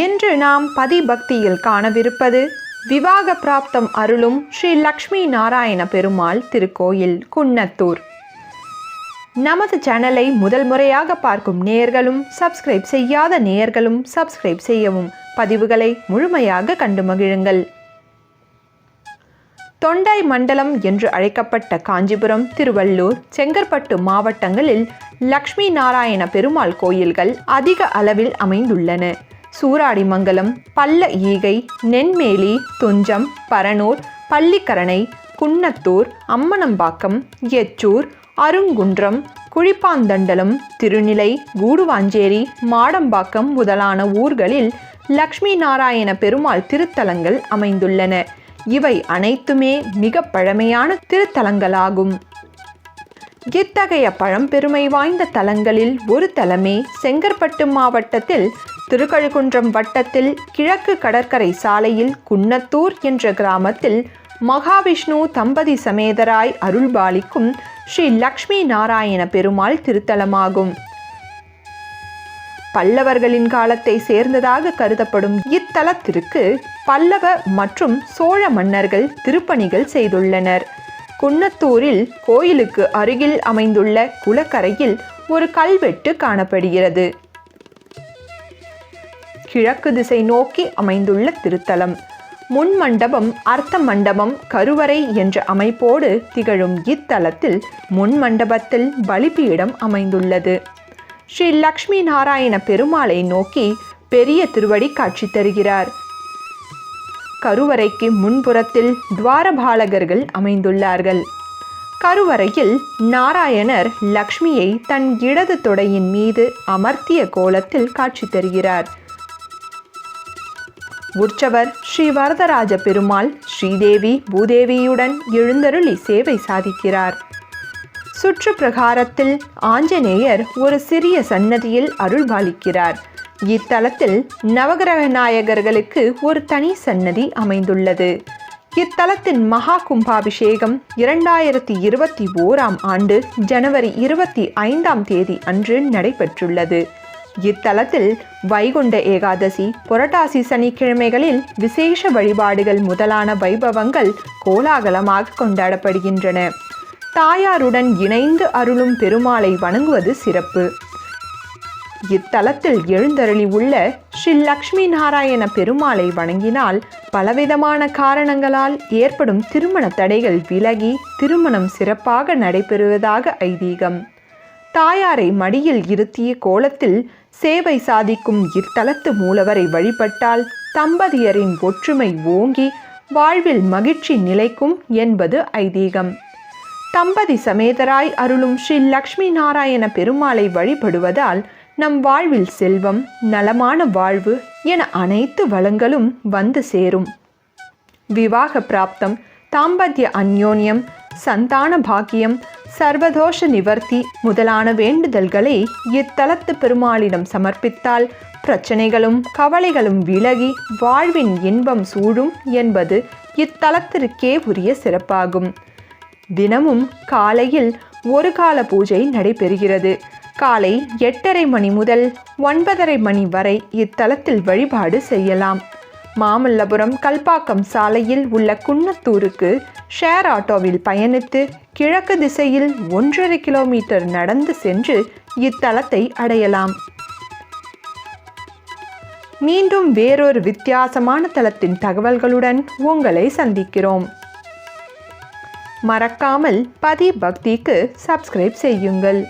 இன்று நாம் பதி பக்தியில் காணவிருப்பது விவாக பிராப்தம் அருளும் ஸ்ரீ லக்ஷ்மி நாராயண பெருமாள் திருக்கோயில் குன்னத்தூர். நமது சேனலை முதல் முறையாக பார்க்கும் நேயர்களும் சப்ஸ்கிரைப் செய்யாத நேயர்களும் சப்ஸ்கிரைப் செய்யவும், பதிவுகளை முழுமையாக கண்டு மகிழுங்கள். தொண்டை மண்டலம் என்று அழைக்கப்பட்ட காஞ்சிபுரம், திருவள்ளூர், செங்கற்பட்டு மாவட்டங்களில் லக்ஷ்மி நாராயண பெருமாள் கோயில்கள் அதிக அளவில் அமைந்துள்ளன. சூராடிமங்கலம், பல்ல ஈகை, நென்மேலி, துஞ்சம், பரனூர், பள்ளிக்கரணை, குன்னத்தூர், அம்மனம்பாக்கம், எச்சூர், அருங்குன்றம், குழிப்பாந்தண்டலம், திருநிலை, கூடுவாஞ்சேரி, மாடம்பாக்கம் முதலான ஊர்களில் லக்ஷ்மி நாராயண பெருமாள் திருத்தலங்கள் அமைந்துள்ளன. இவை அனைத்துமே மிக பழமையான திருத்தலங்களாகும். இத்தகைய பழம்பெருமை வாய்ந்த தலங்களில் ஒரு தலமே செங்கற்பட்டு மாவட்டத்தில் திருக்கழுக்குன்றம் வட்டத்தில் கிழக்கு கடற்கரை சாலையில் குன்னத்தூர் என்ற கிராமத்தில் மகாவிஷ்ணு தம்பதி சமேதராய் அருள்பாலிக்கும் ஸ்ரீ லக்ஷ்மி நாராயண பெருமாள் திருத்தலமாகும். பல்லவர்களின் காலத்தை சேர்ந்ததாக கருதப்படும் இத்தலத்திற்கு பல்லவ மற்றும் சோழ மன்னர்கள் திருப்பணிகள் செய்துள்ளனர். குன்னத்தூரில் கோயிலுக்கு அருகில் அமைந்துள்ள குளக்கரையில் ஒரு கல்வெட்டு காணப்படுகிறது. கிழக்கு திசை நோக்கி அமைந்துள்ள திருத்தலம். முன் மண்டபம், அர்த்த மண்டபம், கருவறை என்ற அமைப்போடு திகழும் இத்தலத்தில் முன் மண்டபத்தில் பலிபீடம் அமைந்துள்ளது. ஸ்ரீ லக்ஷ்மி நாராயண பெருமாளை நோக்கி பெரிய திருவடி காட்சி தருகிறார். கருவறைக்கு முன்புறத்தில் துவாரபாலகர்கள் அமைந்துள்ளார்கள். கருவறையில் நாராயணர் லக்ஷ்மியை தன் இடது தொடையின் மீது அமர்த்திய கோலத்தில் காட்சி தருகிறார். உற்சவர் ஸ்ரீ வரதராஜ பெருமாள் ஸ்ரீதேவி பூதேவியுடன் எழுந்தருளி சேவை சாதிக்கிறார். சுற்று பிரகாரத்தில் ஆஞ்சநேயர் ஒரு சிறிய சன்னதியில் அருள்பாலிக்கிறார். இத்தலத்தில் நவகிரக நாயகர்களுக்கு ஒரு தனி சன்னதி அமைந்துள்ளது. இத்தலத்தின் மகா கும்பாபிஷேகம் 2021 ஆண்டு ஜனவரி 25 அன்று நடைபெற்றுள்ளது. இத்தலத்தில் வைகுண்ட ஏகாதசி, புரட்டாசி சனிக்கிழமைகளில் விசேஷ வழிபாடுகள் முதலான வைபவங்கள் கோலாகலமாக கொண்டாடப்படுகின்றன. தாயாருடன் இணைந்து அருளும் பெருமாளை வணங்குவது சிறப்பு. இத்தலத்தில் எழுந்தருளி உள்ள ஸ்ரீ லக்ஷ்மி நாராயண பெருமாளை வணங்கினால் பலவிதமான காரணங்களால் ஏற்படும் திருமண தடைகள் விலகி திருமணம் சிறப்பாக நடைபெறுவதாக ஐதீகம். தாயாரை மடியில் இருத்திய கோலத்தில் சேவை சாதிக்கும் இத்தலத்து மூலவரை வழிபட்டால் தம்பதியரின் ஒற்றுமை ஓங்கி வாழ்வில் மகிழ்ச்சி நிலைக்கும் என்பது ஐதீகம். தம்பதி சமேதராய் அருளும் ஸ்ரீ லக்ஷ்மி நாராயண பெருமாளை வழிபடுவதால் நம் வாழ்வில் செல்வம், நலமான வாழ்வு என அனைத்து வளங்களும் வந்து சேரும். விவாக பிராப்தம், தாம்பத்ய அந்யோன்யம், சந்தான பாக்கியம், சர்வதோஷ நிவர்த்தி முதலான வேண்டுதல்களை இத்தலத்து பெருமாளிடம் சமர்ப்பித்தால் பிரச்சனைகளும் கவலைகளும் விலகி வாழ்வின் இன்பம் சூழும் என்பது இத்தலத்திற்கே உரிய சிறப்பாகும். தினமும் காலையில் ஒரு கால பூஜை நடைபெறுகிறது. காலை 8:30 மணி முதல் 9:30 மணி வரை இத்தலத்தில் வழிபாடு செய்யலாம். மாமல்லபுரம் கல்பாக்கம் சாலையில் உள்ள குன்னத்தூருக்கு ஷேர் ஆட்டோவில் பயணித்து கிழக்கு திசையில் 1.5 கிலோமீட்டர் நடந்து சென்று இத்தலத்தை அடையலாம். மீண்டும் வேறொரு வித்தியாசமான தலத்தின் தகவல்களுடன் உங்களை சந்திக்கிறோம். மறக்காமல் பதி பக்திக்கு சப்ஸ்கிரைப் செய்யுங்கள்.